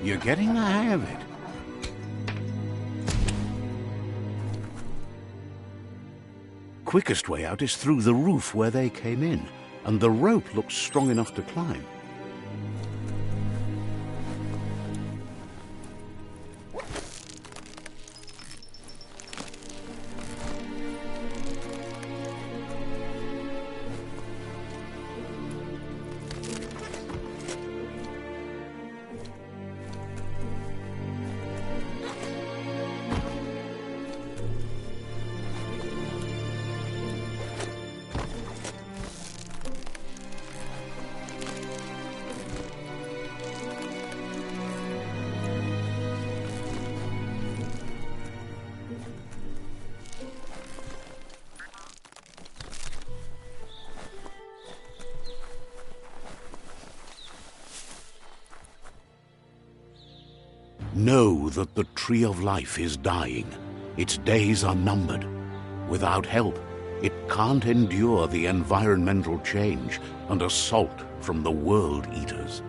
You're getting the hang of it. Quickest way out is through the roof where they came in, and the rope looks strong enough to climb. Know that the Tree of Life is dying. Its days are numbered. Without help, it can't endure the environmental change and assault from the World Eaters.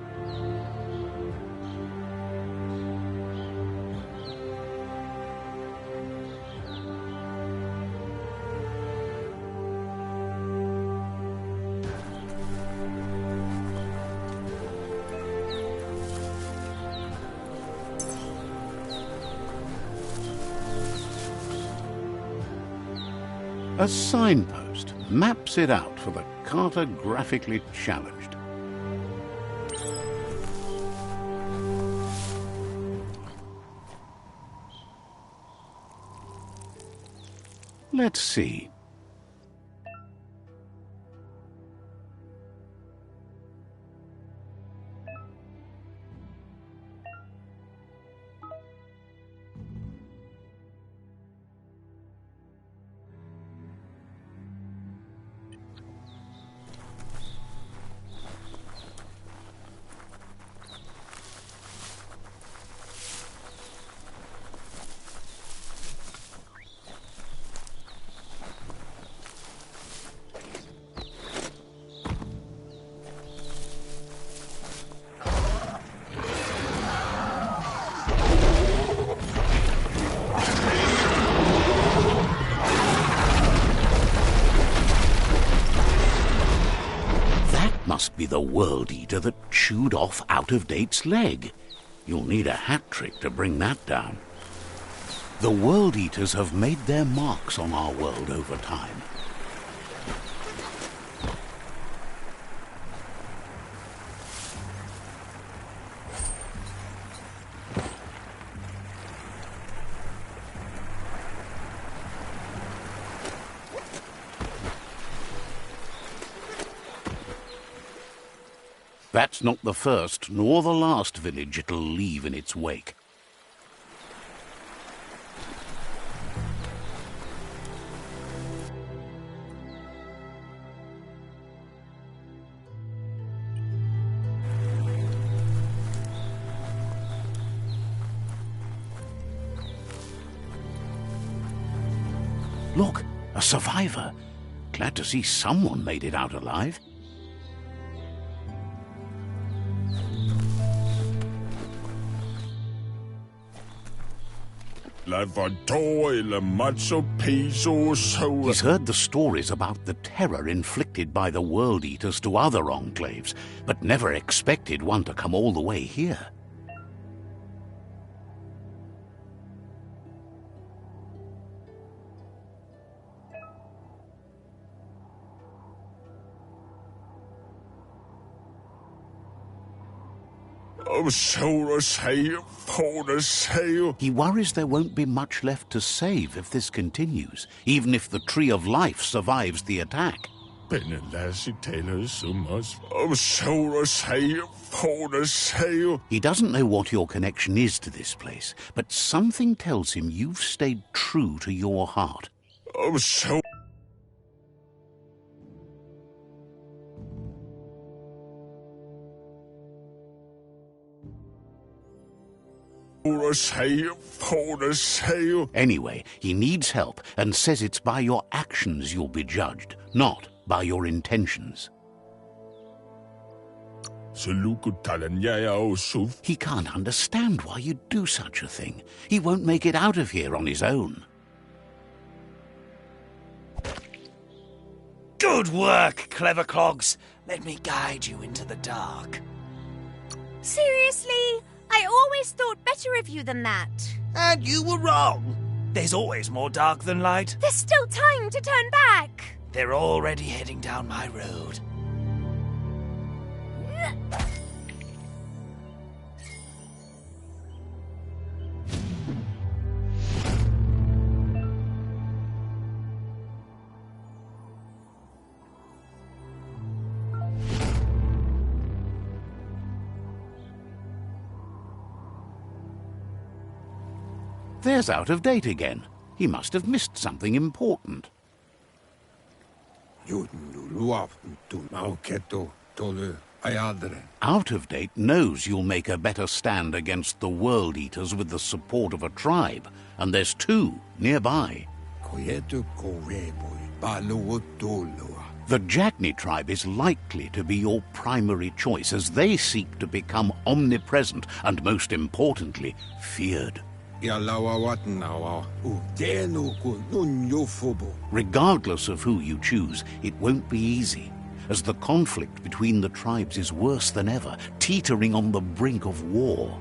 A signpost maps it out for the cartographically challenged. Let's see. Must be the World Eater that chewed off Out-of-Date's leg. You'll need a hat trick to bring that down. The World Eaters have made their marks on our world over time. That's not the first nor the last village it'll leave in its wake. Look, a survivor. Glad to see someone made it out alive. He's heard the stories about the terror inflicted by the World Eaters to other enclaves, but never expected one to come all the way here. He worries there won't be much left to save if this continues, even if the Tree of Life survives the attack. He doesn't know what your connection is to this place, but something tells him you've stayed true to your heart. Anyway, he needs help and says it's by your actions you'll be judged, not by your intentions. He can't understand why you'd do such a thing. He won't make it out of here on his own. Good work, clever clogs. Let me guide you into the dark. Seriously? I always thought better of you than that. And you were wrong. There's always more dark than light. There's still time to turn back. They're already heading down my road. There's Out of Date again. He must have missed something important. Out of Date knows you'll make a better stand against the World Eaters with the support of a tribe, and there's two nearby. The Jagni tribe is likely to be your primary choice as they seek to become omnipresent and, most importantly, feared. Regardless of who you choose, it won't be easy, as the conflict between the tribes is worse than ever, teetering on the brink of war.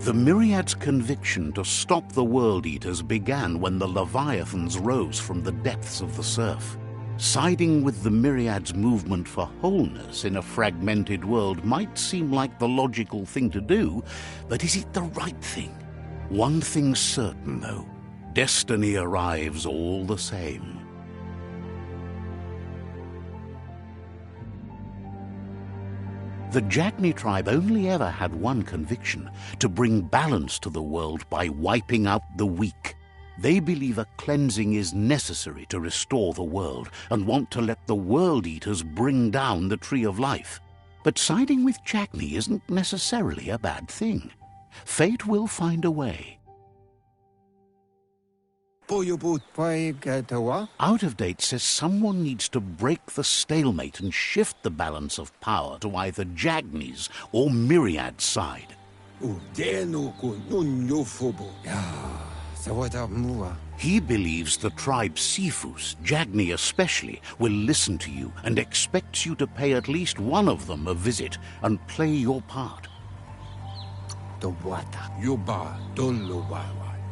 The Myriad's conviction to stop the World Eaters began when the Leviathans rose from the depths of the surf. Siding with the Myriad's movement for wholeness in a fragmented world might seem like the logical thing to do, but is it the right thing? One thing's certain, though. Destiny arrives all the same. The Jagni tribe only ever had one conviction: to bring balance to the world by wiping out the weak. They believe a cleansing is necessary to restore the world and want to let the World Eaters bring down the Tree of Life. But siding with Jagni isn't necessarily a bad thing. Fate will find a way. Out of Date says someone needs to break the stalemate and shift the balance of power to either Jagni's or Myriad's side. He believes the tribe Sifus, Jagni especially, will listen to you and expects you to pay at least one of them a visit and play your part.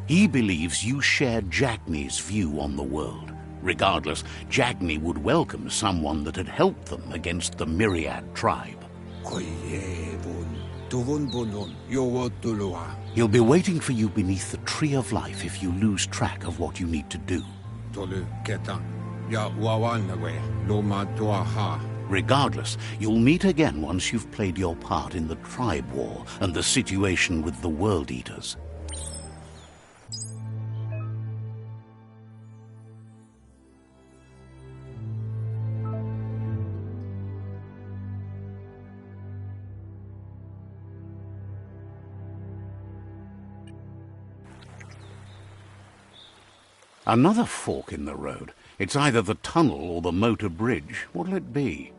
He believes you share Jagni's view on the world. Regardless, Jagni would welcome someone that had helped them against the Myriad tribe. He'll be waiting for you beneath the Tree of Life if you lose track of what you need to do. Regardless, you'll meet again once you've played your part in the tribe war and the situation with the World Eaters. Another fork in the road. It's either the tunnel or the motor bridge. What'll it be?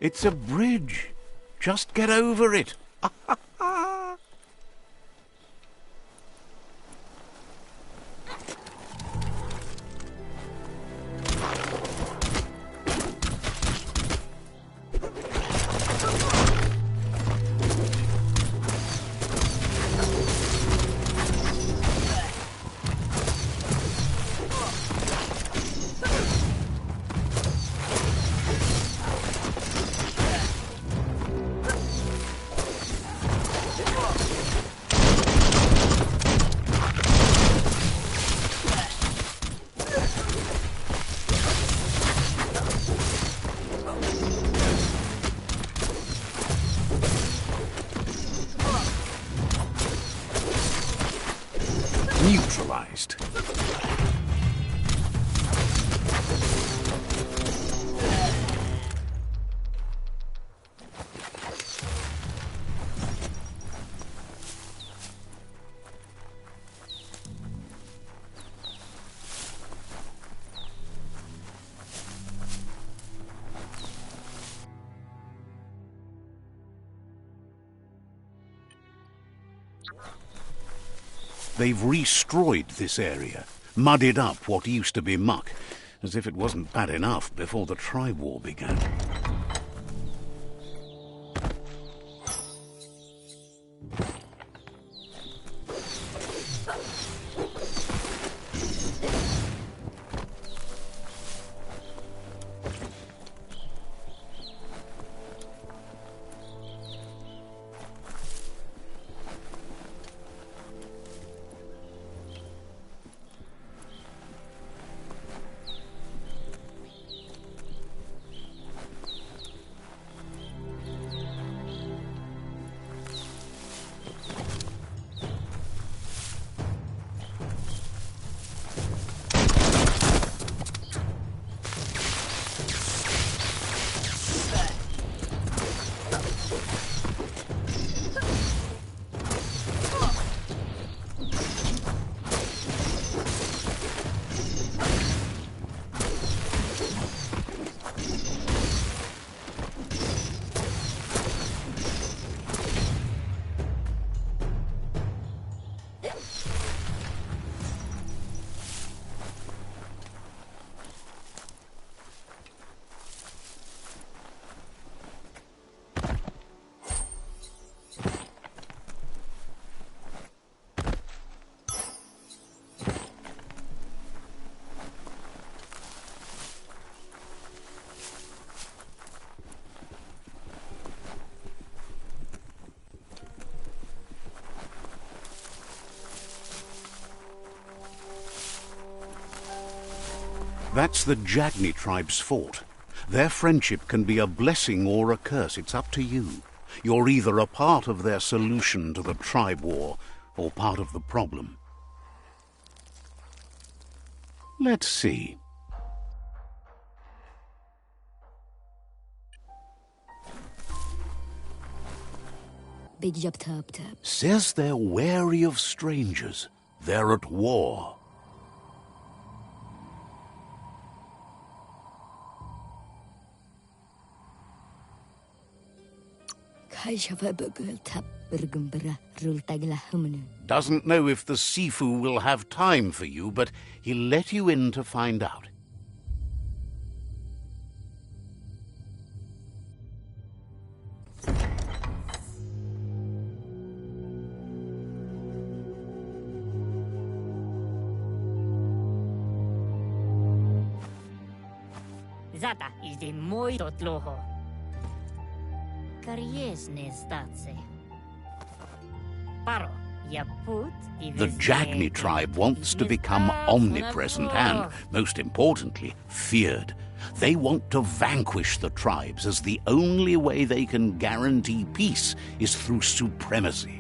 It's a bridge. Just get over it. Neutralized. They've destroyed this area, muddied up what used to be muck, as if it wasn't bad enough before the tribe war began. That's the Jagni tribe's fort. Their friendship can be a blessing or a curse. It's up to you. You're either a part of their solution to the tribe war or part of the problem. Let's see. Big job, tub. Says they're wary of strangers. They're at war. Doesn't know if the Sifu will have time for you, but he'll let you in to find out. Zata is the moi totloho. The Jagni tribe wants to become omnipresent and, most importantly, feared. They want to vanquish the tribes, as the only way they can guarantee peace is through supremacy.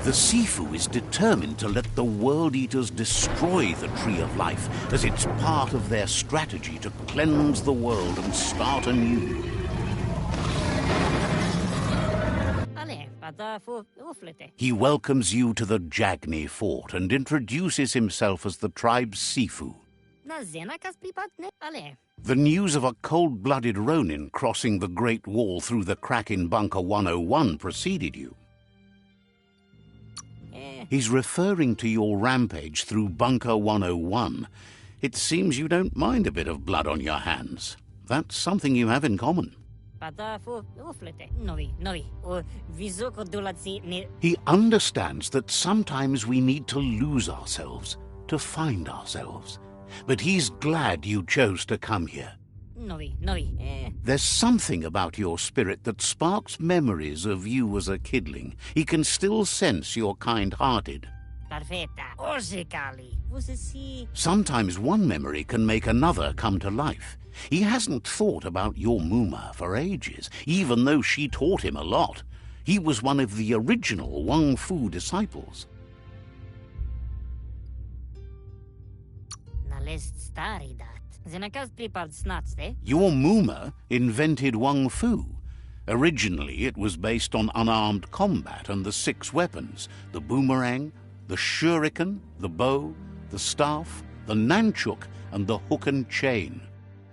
The Sifu is determined to let the World Eaters destroy the Tree of Life, as it's part of their strategy to cleanse the world and start anew. He welcomes you to the Jagni fort and introduces himself as the tribe's Sifu. The news of a cold-blooded Ronin crossing the Great Wall through the crack in Bunker 101 preceded you. He's referring to your rampage through Bunker 101. It seems you don't mind a bit of blood on your hands. That's something you have in common. He understands that sometimes we need to lose ourselves to find ourselves. But he's glad you chose to come here. There's something about your spirit that sparks memories of you as a kidling. He can still sense you're kind-hearted. Sometimes one memory can make another come to life. He hasn't thought about your Muma for ages, even though she taught him a lot. He was one of the original Wang Fu disciples. Nalest stari dat. Zenakas pripad snatste. Your Muma invented Wang Fu. Originally, it was based on unarmed combat and the 6 weapons: the boomerang, the shuriken, the bow, the staff, the nunchuk, and the hook and chain.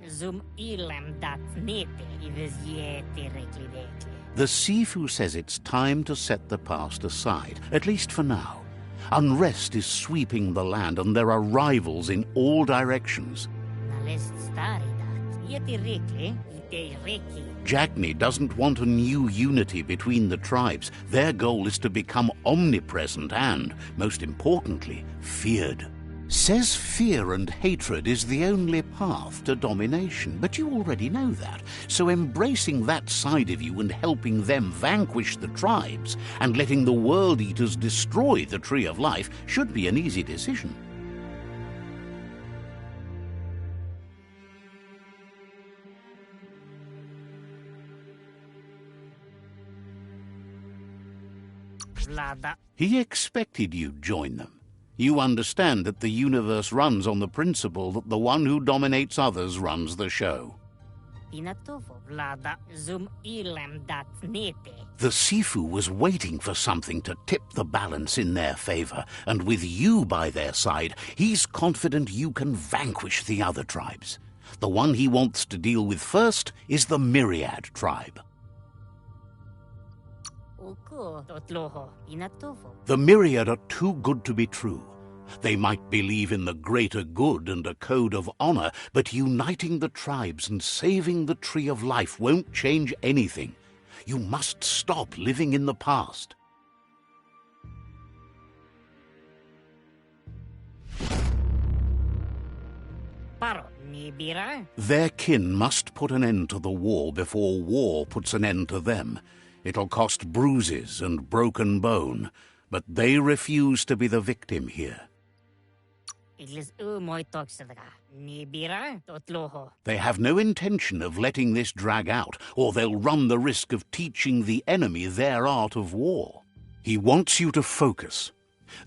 Zum ilem dat nete iviziete reklidete. The Sifu says it's time to set the past aside, at least for now. Unrest is sweeping the land, and there are rivals in all directions. Nalest stari dat. Yeti rekle, ite reki. Jagni doesn't want a new unity between the tribes. Their goal is to become omnipresent and, most importantly, feared. Says fear and hatred is the only path to domination, but you already know that. So embracing that side of you and helping them vanquish the tribes and letting the World Eaters destroy the Tree of Life should be an easy decision. Vlada. He expected you'd join them. You understand that the universe runs on the principle that the one who dominates others runs the show. Inatovo vlada zum ilem dat nete. The Sifu was waiting for something to tip the balance in their favor, and with you by their side, he's confident you can vanquish the other tribes. The one he wants to deal with first is the Myriad tribe. Uko totloho. Inatovo. The Myriad are too good to be true. They might believe in the greater good and a code of honor, but uniting the tribes and saving the Tree of Life won't change anything. You must stop living in the past. Paro nibira. Their kin must put an end to the war before war puts an end to them. It'll cost bruises and broken bone, but they refuse to be the victim here. Iglis moy toxidra. Nibira totloho. They have no intention of letting this drag out, or they'll run the risk of teaching the enemy their art of war. He wants you to focus.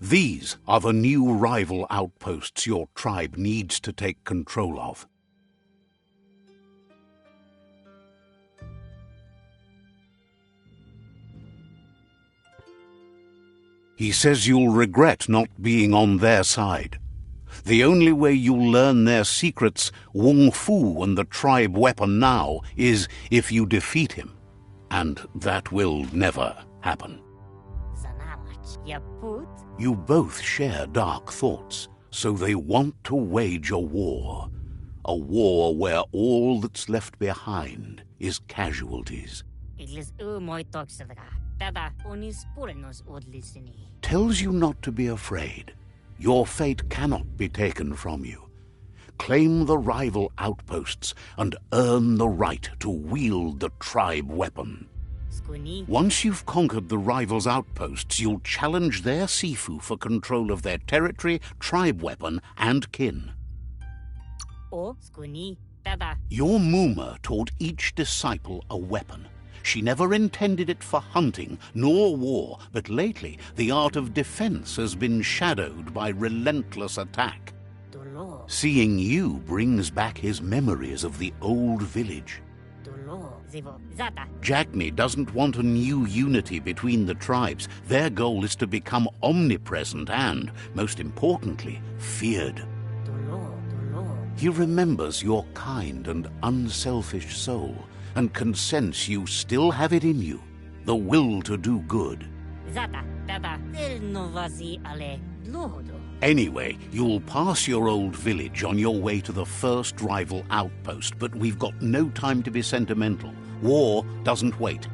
These are the new rival outposts your tribe needs to take control of. He says you'll regret not being on their side. The only way you'll learn their secrets, Wung Fu and the tribe weapon now, is if you defeat him. And that will never happen. Zanarach. Yaput. You both share dark thoughts, so they want to wage a war. A war where all that's left behind is casualties. Iglis moy toxidra. Tada onis purenos odlisini. Tells you not to be afraid. Your fate cannot be taken from you. Claim the rival outposts and earn the right to wield the tribe weapon. Skuni. Once you've conquered the rivals' outposts, you'll challenge their Sifu for control of their territory, tribe weapon, and kin. O skuni. Tada. Your Muma taught each disciple a weapon. She never intended it for hunting nor war, but lately the art of defense has been shadowed by relentless attack. Dolo. Seeing you brings back his memories of the old village. Dolo. Zivo. Zata. Jagni doesn't want a new unity between the tribes. Their goal is to become omnipresent and, most importantly, feared. Dolo. Dolo. He remembers your kind and unselfish soul, and can sense you still have it in you, the will to do good. Zata. Tada. El novazi ale. Dlohodo. Anyway, you'll pass your old village on your way to the first rival outpost, but we've got no time to be sentimental. War doesn't wait.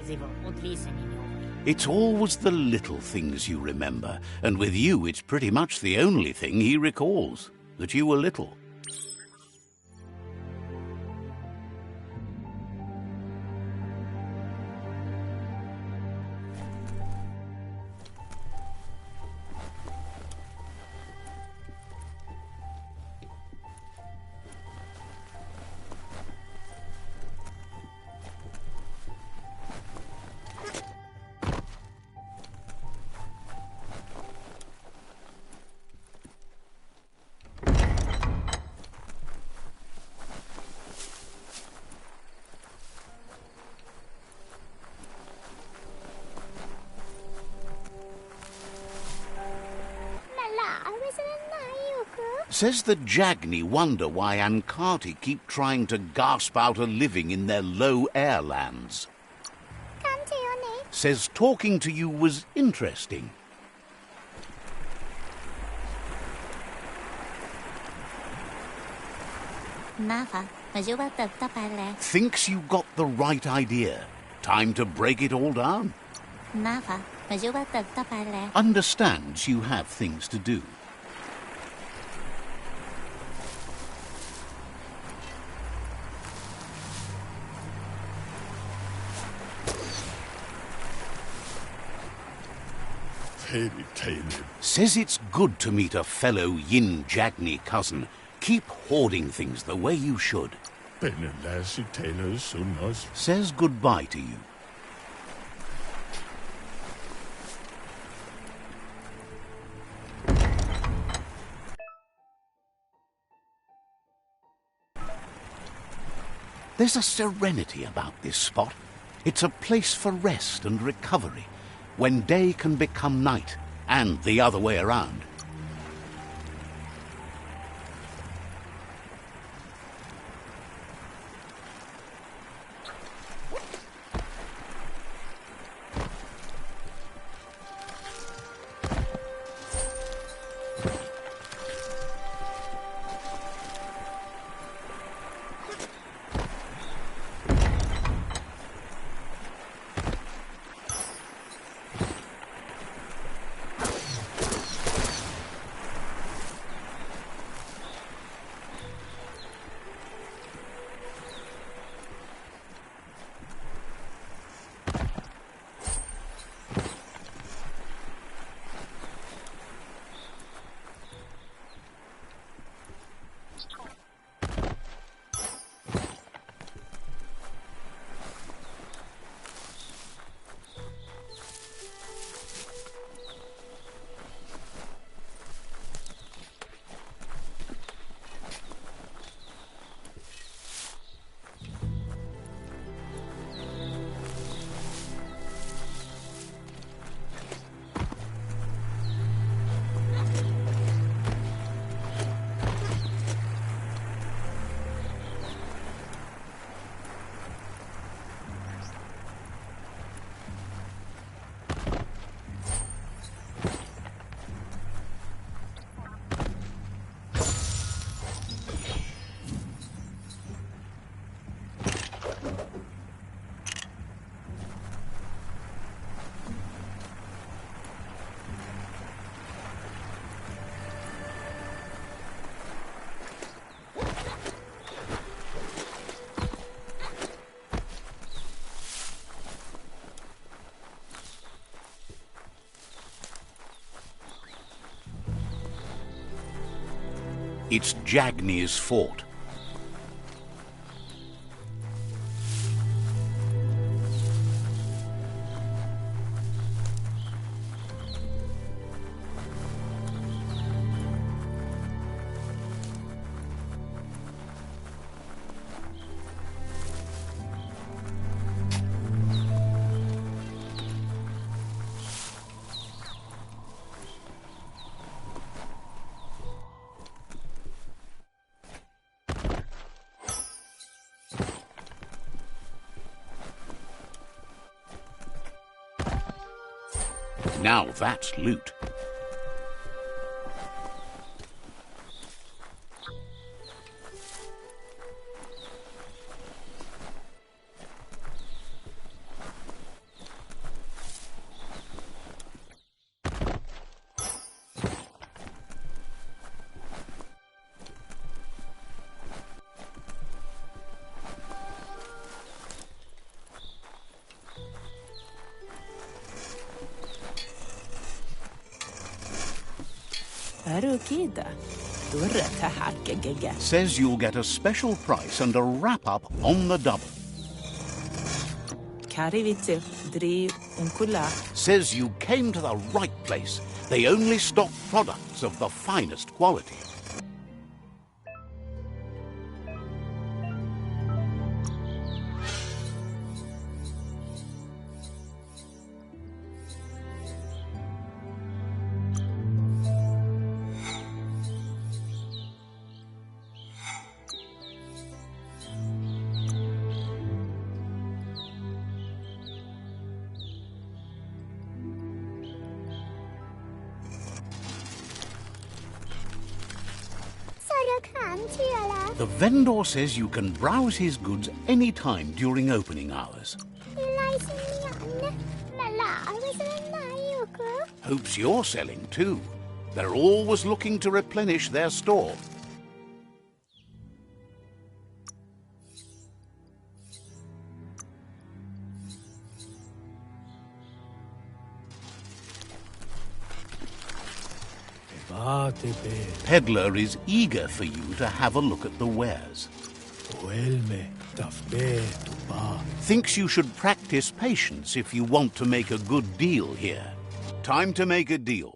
Zivo. Odlisini. It's always the little things you remember, and with you it's pretty much the only thing he recalls, that you were little. Says the Jagni wonder why Ankati keep trying to gasp out a living in their low air lands. Says talking to you was interesting. Thinks you got the right idea. Time to break it all down. Understands you have things to do. Says it's good to meet a fellow Yin Jagni cousin. Keep hoarding things the way you should. Says goodbye to you. There's a serenity about this spot. It's a place for rest and recovery, when day can become night, and the other way around. It's Jagni's fort. Now that's loot. Says you'll get a special price and a wrap-up on the double. Says you came to the right place. They only stock products of the finest quality. เชื่อละ The vendor says you can browse his goods any time during opening hours. อะไรสิเนี่ยนะละละอะไรสักหน่อยอยู่ก็ Hopes you're selling too. They're always looking to replenish their store. Peddler is eager for you to have a look at the wares. Thinks you should practice patience if you want to make a good deal here. Time to make a deal.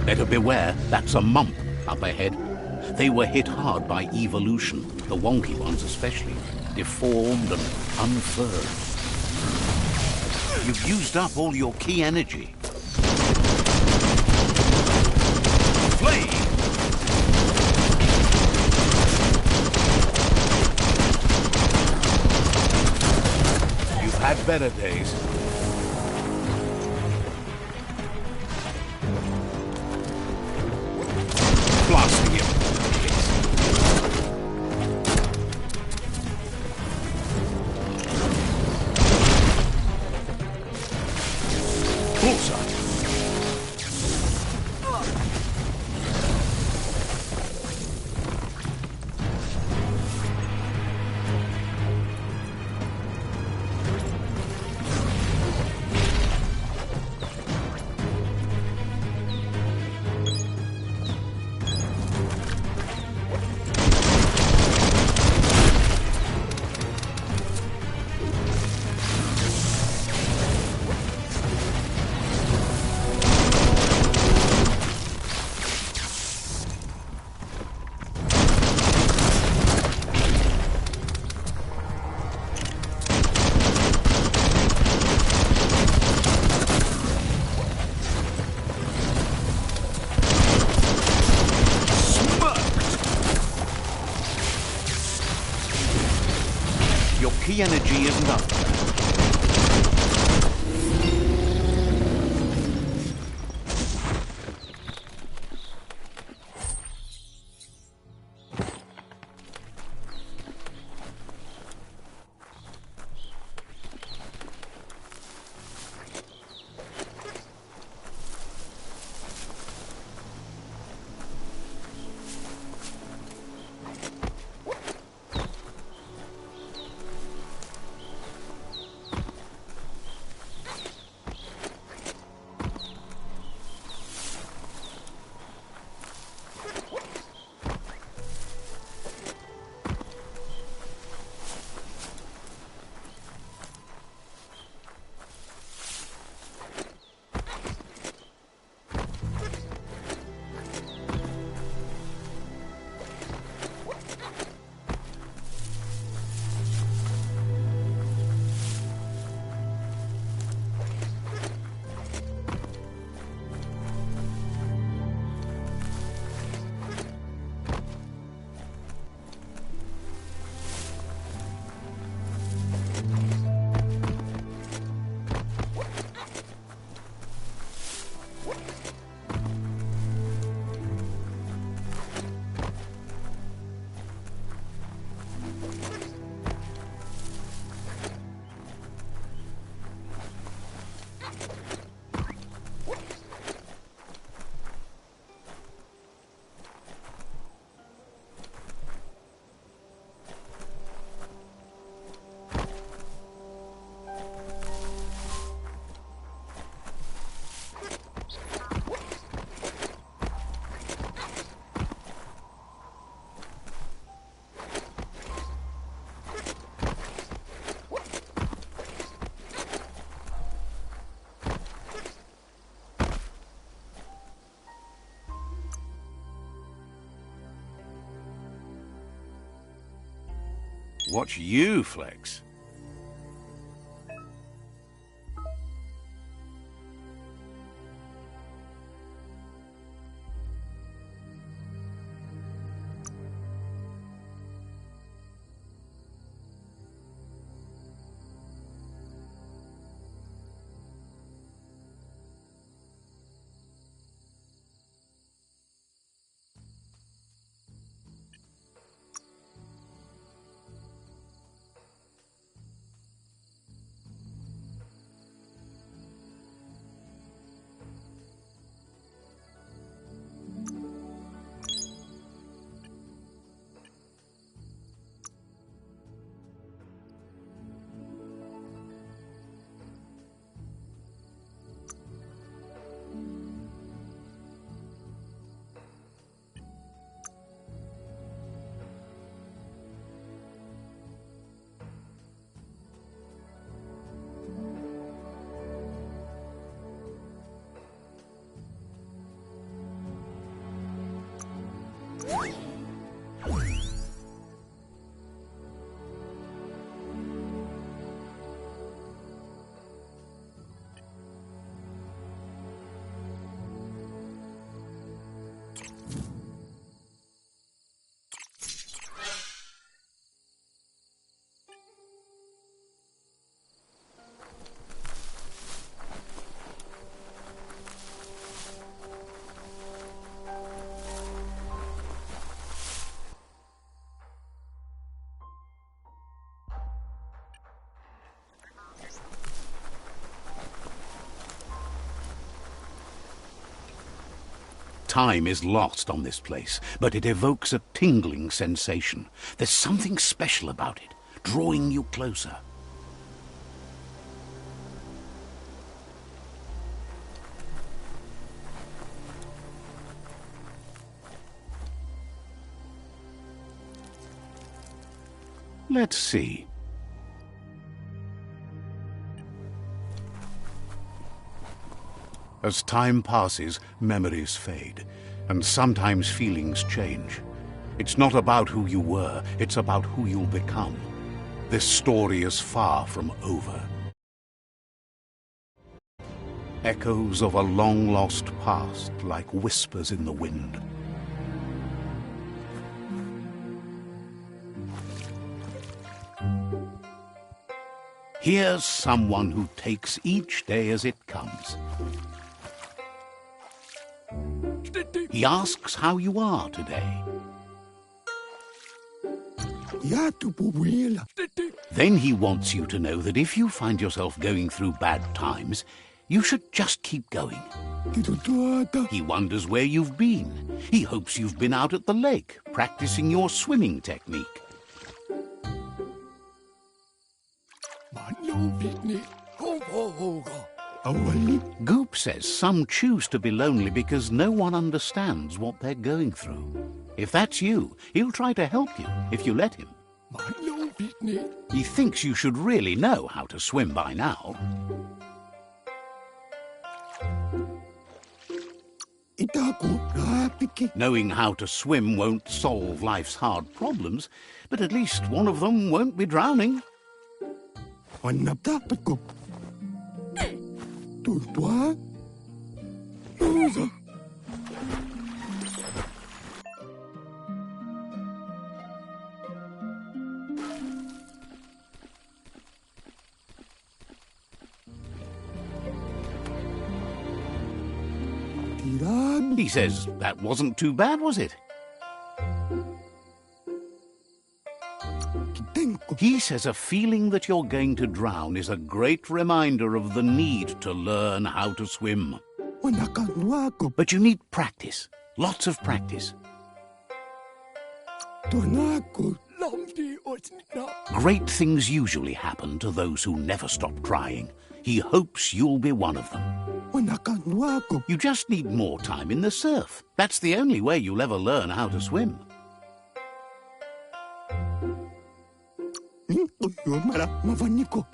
Better beware, that's a mump up ahead. They were hit hard by evolution, the wonky ones especially, deformed and unfurled. You've used up all your key energy. Flame! You've had better days. Blasting him. Bullseye. Your key energy isn't up. Watch you flex. Time is lost on this place, but it evokes a tingling sensation. There's something special about it, drawing you closer. Let's see. As time passes, memories fade, and sometimes feelings change. It's not about who you were, it's about who you'll become. This story is far from over. Echoes of a long-lost past, like whispers in the wind. Here's someone who takes each day as it comes. He asks how you are today. Then he wants you to know that if you find yourself going through bad times, you should just keep going. He wonders where you've been. He hopes you've been out at the lake, practicing your swimming technique. Goop says some choose to be lonely because no one understands what they're going through. If that's you, he'll try to help you if you let him. He thinks you should really know how to swim by now. Knowing how to swim won't solve life's hard problems, but at least one of them won't be drowning. He says that wasn't too bad, was it? He says a feeling that you're going to drown is a great reminder of the need to learn how to swim. But you need practice, lots of practice. Great things usually happen to those who never stop trying. He hopes you'll be one of them. You just need more time in the surf. That's the only way you'll ever learn how to swim.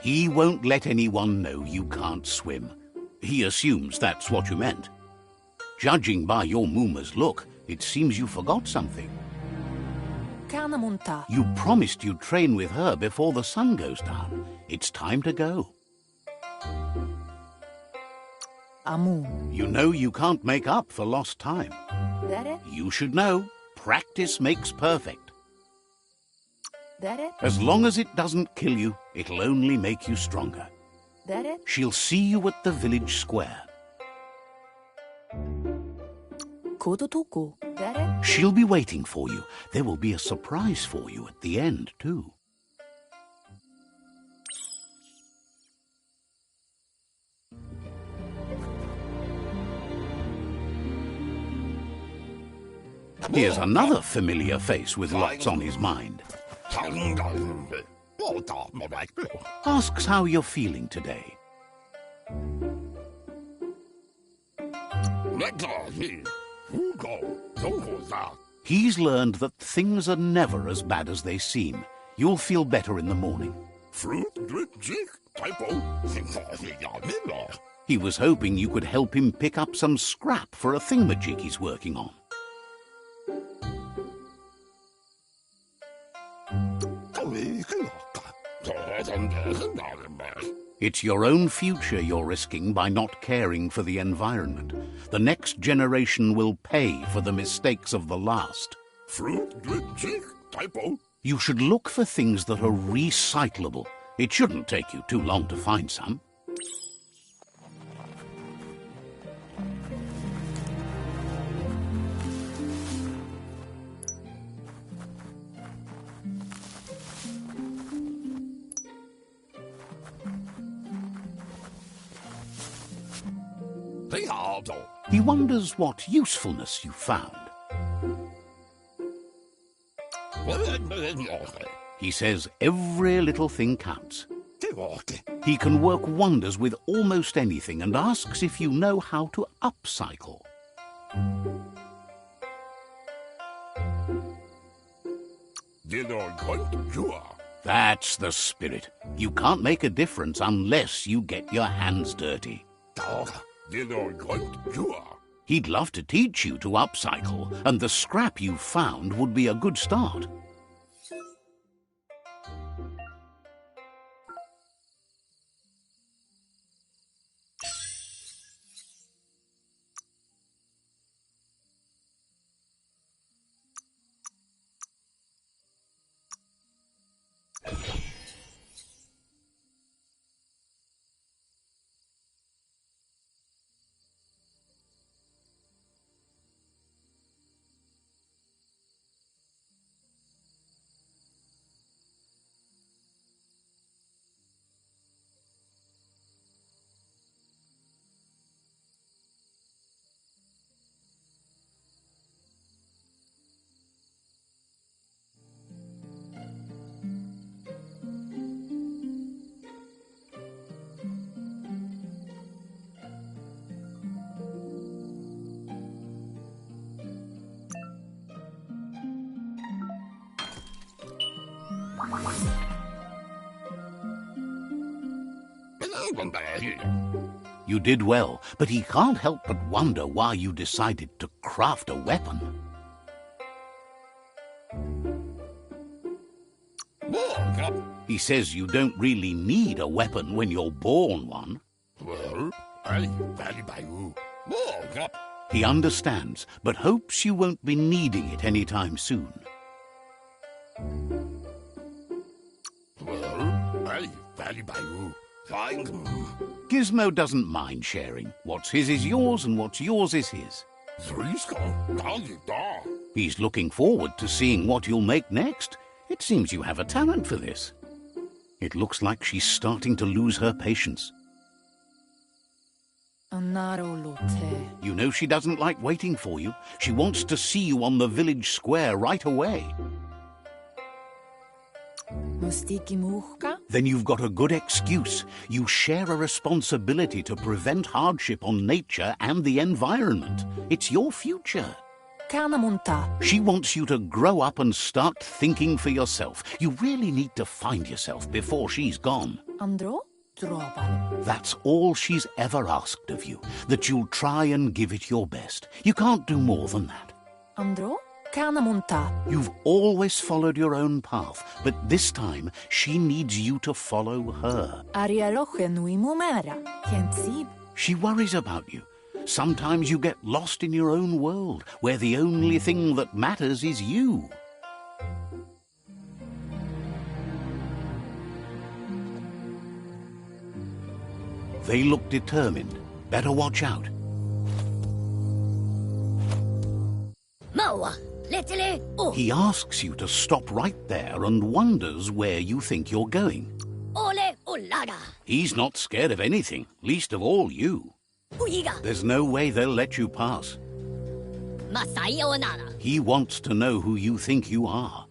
He won't let anyone know you can't swim. He assumes that's what you meant. Judging by your Mooma's look, it seems you forgot something. Kannamunta. You promised you'd train with her before the sun goes down. It's time to go. Amu. You know you can't make up for lost time. Dere. You should know, practice makes perfect. Dere. As long as it doesn't kill you, it'll only make you stronger. Dere. She'll see you at the village square. Kodotoku. Dere. She'll be waiting for you. There will be a surprise for you at the end, too. Here's another familiar face with lots on his mind. Asks how you're feeling today. He's learned that things are never as bad as they seem. You'll feel better in the morning. He was hoping you could help him pick up some scrap for a thingamajig he's working on. It's your own future you're risking by not caring for the environment. The next generation will pay for the mistakes of the last. You should look for things that are recyclable. It shouldn't take you too long to find some. He wonders what usefulness you found. He says every little thing counts. He can work wonders with almost anything and asks if you know how to upcycle. That's the spirit. You can't make a difference unless you get your hands dirty. He'd love to teach you to upcycle, and the scrap you found would be a good start. You did well, but he can't help but wonder why you decided to craft a weapon. He says you don't really need a weapon when you're born one. He understands, but hopes you won't be needing it anytime soon. Gizmo doesn't mind sharing. What's his is yours, and what's yours is his. He's looking forward to seeing what you'll make next. It seems you have a talent for this. It looks like she's starting to lose her patience. You know she doesn't like waiting for you. She wants to see you on the village square right away. Then you've got a good excuse. You share a responsibility to prevent hardship on nature and the environment. It's your future. She wants you to grow up and start thinking for yourself. You really need to find yourself before she's gone. That's all she's ever asked of you, that you'll try and give it your best. You can't do more than that. Kanamunta. You've always followed your own path, but this time she needs you to follow her. Arialoche nui mumera. Kensib. She worries about you. Sometimes you get lost in your own world, where the only thing that matters is you. They look determined. Better watch out. Mawa, letele, oh, He asks you to stop right there and wonders where you think you're going. ole, olada, He's not scared of anything, least of all you. uiga, There's no way they'll let you pass. masai onana, He wants to know who you think you are.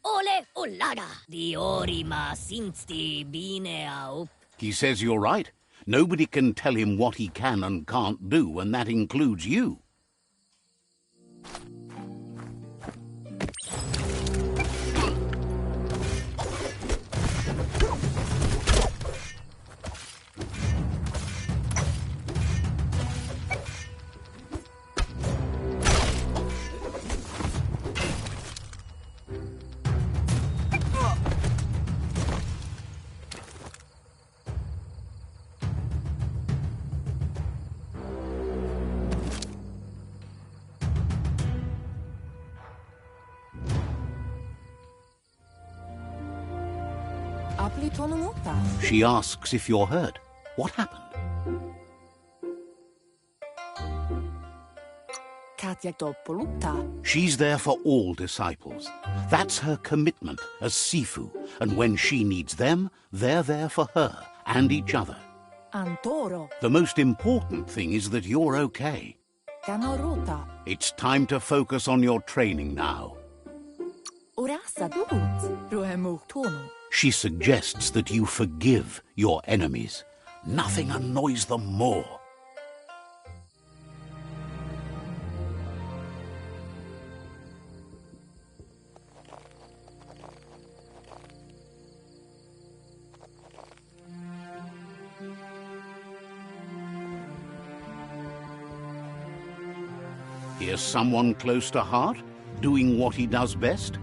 ole, olada, di orima sinsti bine au. He says you're right. Nobody can tell him what he can and can't do, and that includes you. Aplitonumuta. She asks if you're hurt. What happened? Katyaktopoluta. She's there for all disciples. That's her commitment as Sifu, and when she needs them, they're there for her and each other. Antoro. The most important thing is that you're okay. Kanoruta. It's time to focus on your training now. Urasa dubut. Ruhemuktono. She suggests that you forgive your enemies. Nothing annoys them more. Here's someone close to heart, doing what he does best.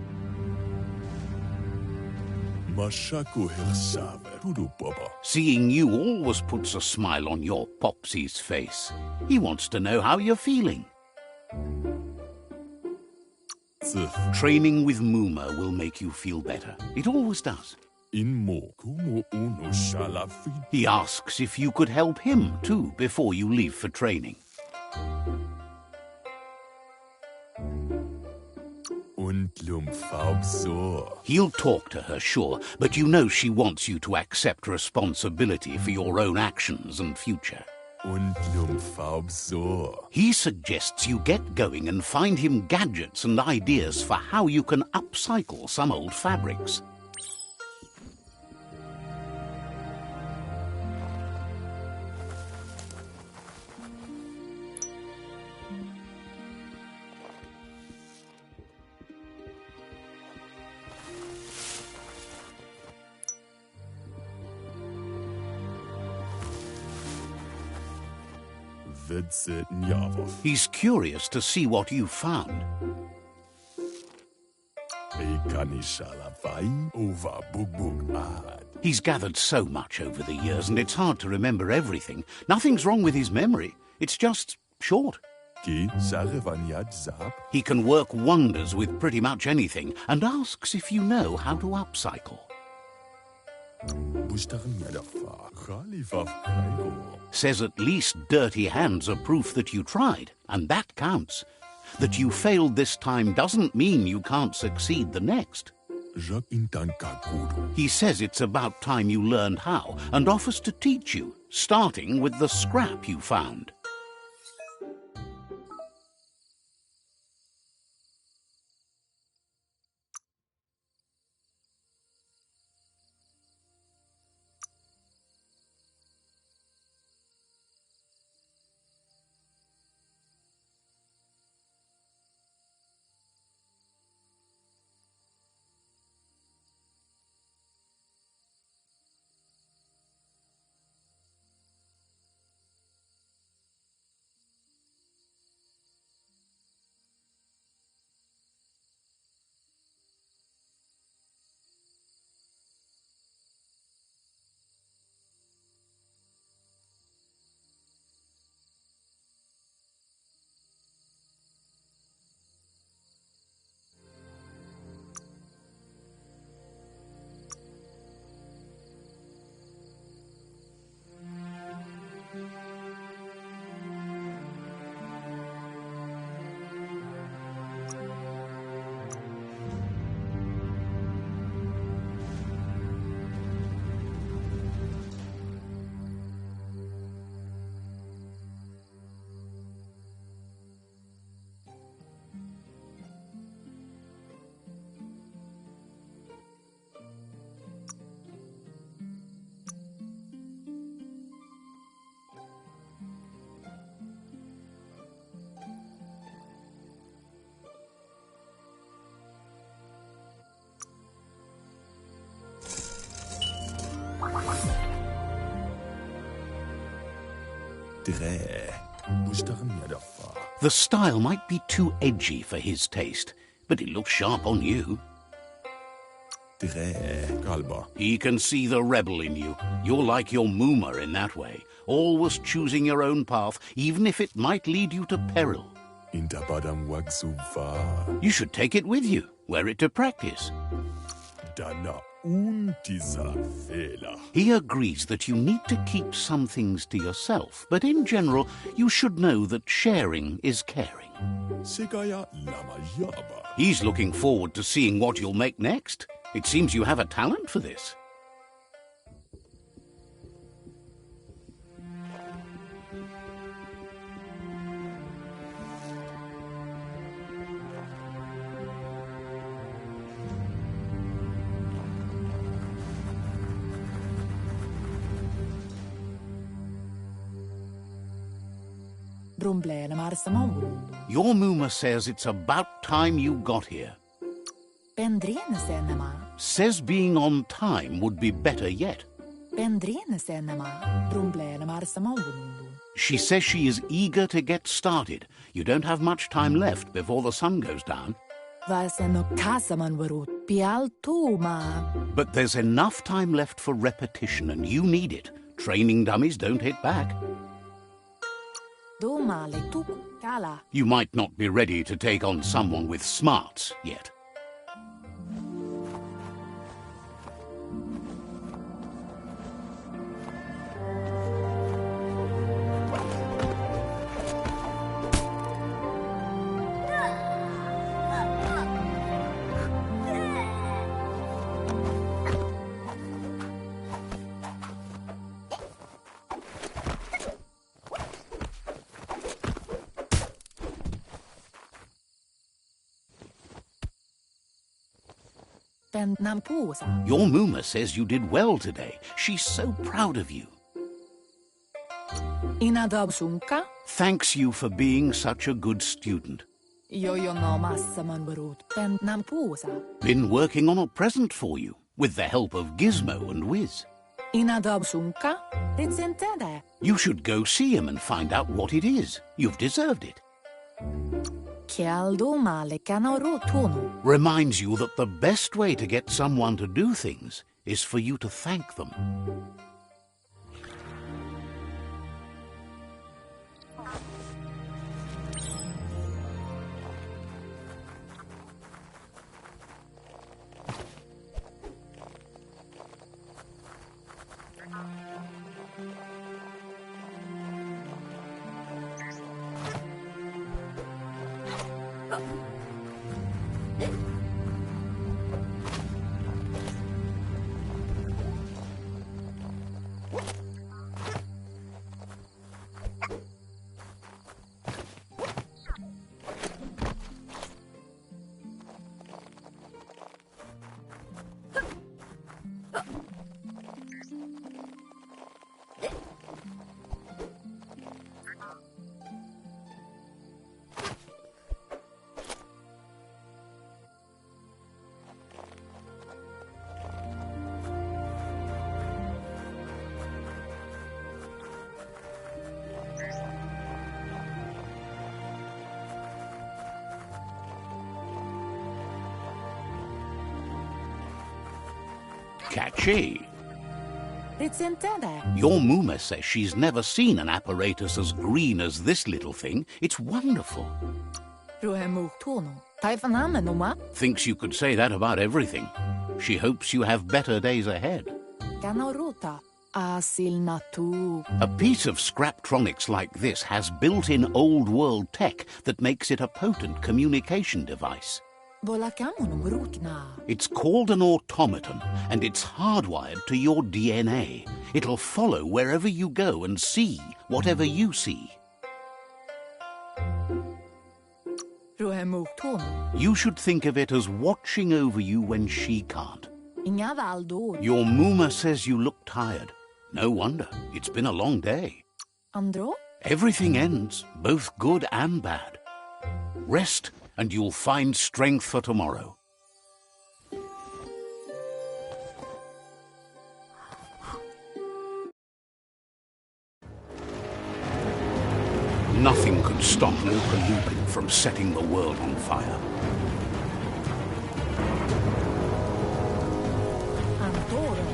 Seeing you always puts a smile on your Popsy's face. He wants to know how you're feeling. Training with Muma will make you feel better. It always does. He asks if you could help him, too, before you leave for training. He'll talk to her, sure, but you know she wants you to accept responsibility for your own actions and future. He suggests you get going and find him gadgets and ideas for how you can upcycle some old fabrics. He's curious to see what you found. He's gathered so much over the years, and it's hard to remember everything. Nothing's wrong with his memory. It's just short. He can work wonders with pretty much anything, and asks if you know how to upcycle. Says at least dirty hands are proof that you tried, and that counts. That you failed this time doesn't mean you can't succeed the next. He says it's about time you learned how, and offers to teach you, starting with the scrap you found. The style might be too edgy for his taste, but it looks sharp on you. He can see the rebel in you. You're like your Mooma in that way, always choosing your own path, even if it might lead you to peril. You should take it with you, wear it to practice. He agrees that you need to keep some things to yourself, but in general, you should know that sharing is caring. He's looking forward to seeing what you'll make next. It seems you have a talent for this. Your Mooma says it's about time you got here. Says being on time would be better yet. She says she is eager to get started. You don't have much time left before the sun goes down. But there's enough time left for repetition, and you need it. Training dummies don't hit back. You might not be ready to take on someone with smarts yet. Your Mooma says you did well today. She's so proud of you. Thanks you for being such a good student. Been working on a present for you, with the help of Gizmo and Wiz. You should go see him and find out what it is. You've deserved it. Reminds you that the best way to get someone to do things is for you to thank them. Catchy. Your Mooma says she's never seen an apparatus as green as this little thing. It's wonderful. Thinks you could say that about everything. She hopes you have better days ahead. A piece of Scraptronics like this has built-in old-world tech that makes it a potent communication device. It's called an automaton, and it's hardwired to your DNA. It'll follow wherever you go and see whatever you see. You should think of it as watching over you when she can't. Your Mooma says you look tired. No wonder. It's been a long day. Everything ends, both good and bad. Rest, and you'll find strength for tomorrow. Nothing could stop Lupa Lupin from setting the world on fire. Antoro.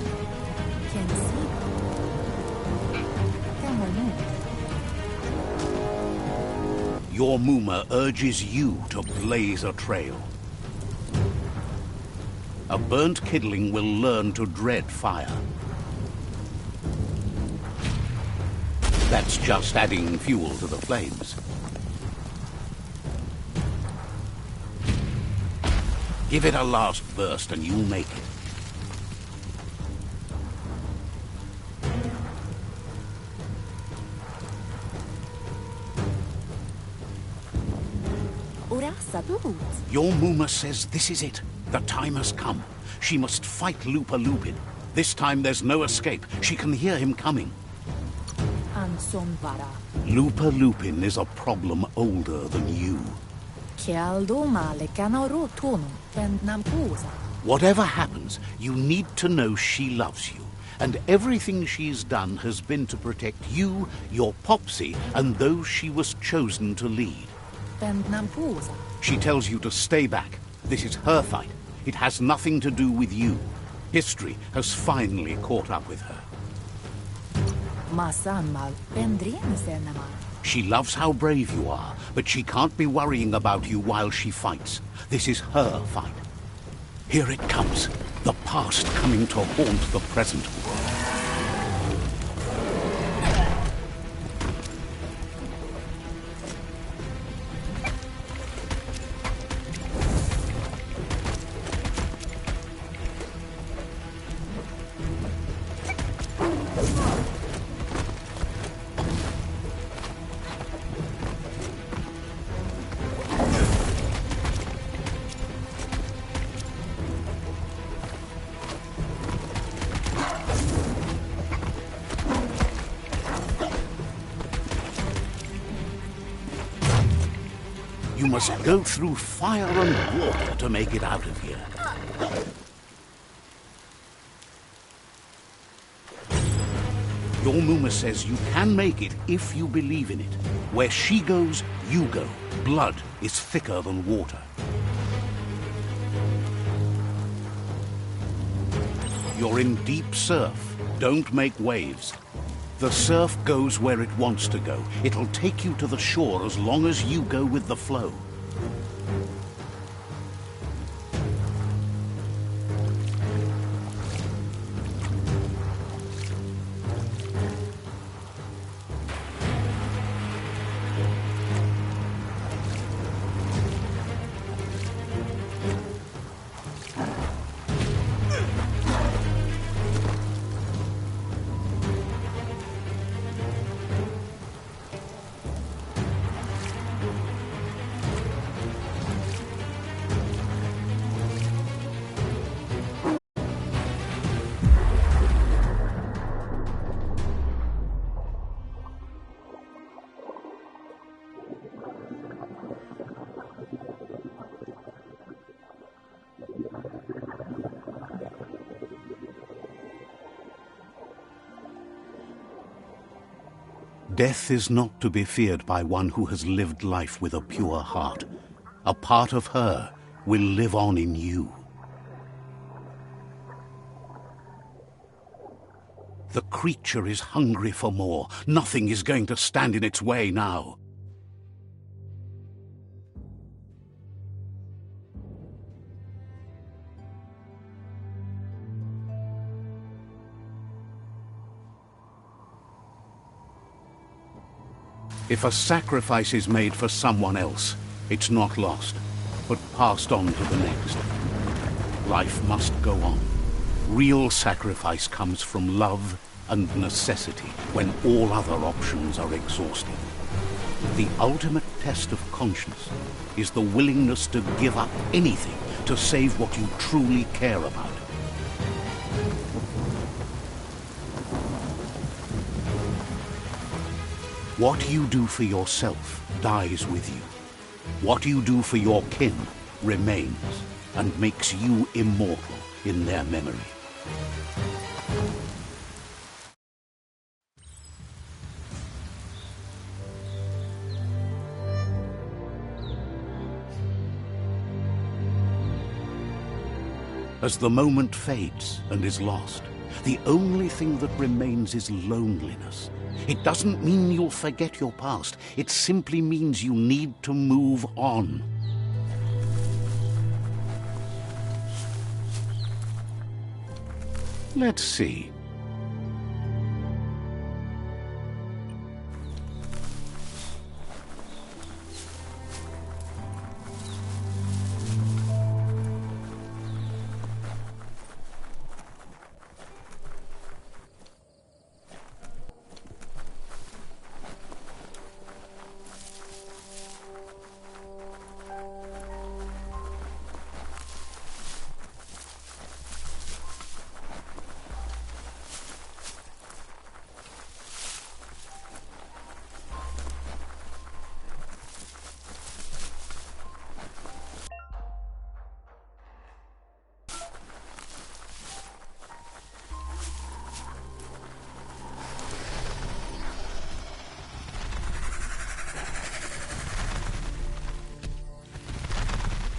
Kensi. Kamonu. Your Muma urges you to blaze a trail. A burnt kidling will learn to dread fire. That's just adding fuel to the flames. Give it a last burst and you'll make it. Ora sabut. Your Muma says this is it. The time has come. She must fight Lupa Lupin. This time there's no escape. She can hear him coming. Ansonvara. Lupa Lupin is a problem older than you. Kialdo male kanaro tono. Bendnam posa. Whatever happens, you need to know she loves you. And everything she's done has been to protect you, your Popsy, and those she was chosen to lead. Bendnam posa. She tells you to stay back. This is her fight. It has nothing to do with you. History has finally caught up with her. Masanmal. Bendrien senema. She loves how brave you are, but she can't be worrying about you while she fights. This is her fight. Here it comes. The past coming to haunt the present. You must go through fire and water to make it out of here. Your Muma says you can make it if you believe in it. Where she goes, you go. Blood is thicker than water. You're in deep surf. Don't make waves. The surf goes where it wants to go. It'll take you to the shore as long as you go with the flow. Death is not to be feared by one who has lived life with a pure heart. A part of her will live on in you. The creature is hungry for more. Nothing is going to stand in its way now. If a sacrifice is made for someone else, it's not lost, but passed on to the next. Life must go on. Real sacrifice comes from love and necessity when all other options are exhausted. The ultimate test of conscience is the willingness to give up anything to save what you truly care about. What you do for yourself dies with you. What you do for your kin remains and makes you immortal in their memory. As the moment fades and is lost, the only thing that remains is loneliness. It doesn't mean you'll forget your past. It simply means you need to move on. Let's see.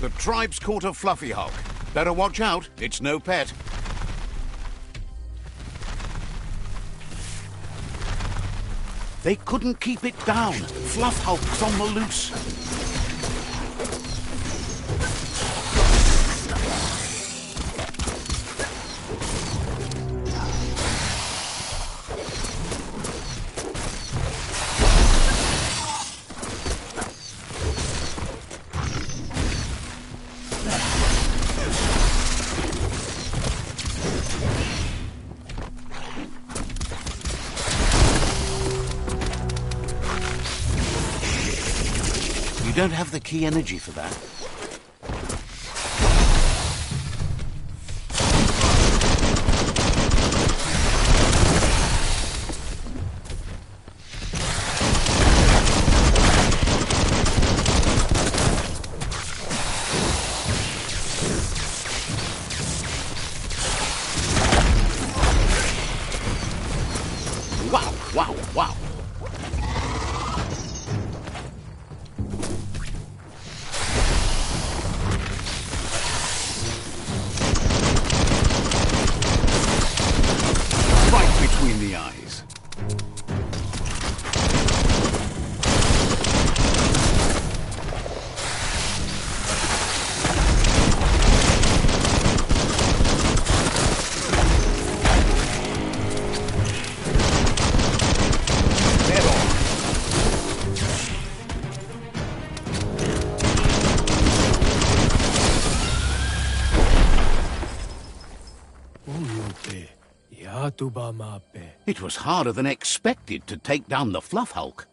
The tribe's caught a fluffy hulk. Better watch out, it's no pet. They couldn't keep it down. Fluff hulk's on the loose. You don't have the key energy for that. Wow, wow, wow. Between the eyes. Dead on. It was harder than expected to take down the Fluff Hulk.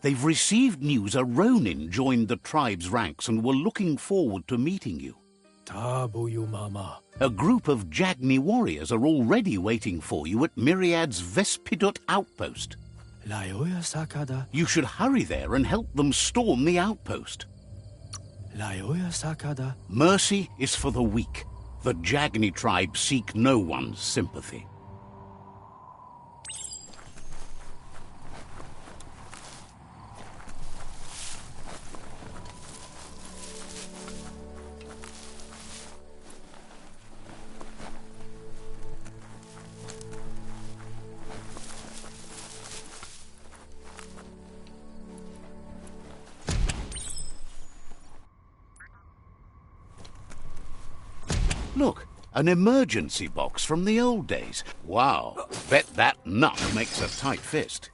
They've received news a Ronin joined the tribe's ranks and were looking forward to meeting you. A group of Jagni warriors are already waiting for you at Myriad's Vespidut outpost. You should hurry there and help them storm the outpost. Mercy is for the weak. The Jagni tribe seek no one's sympathy. Look, an emergency box from the old days. Wow, bet that nut makes a tight fist.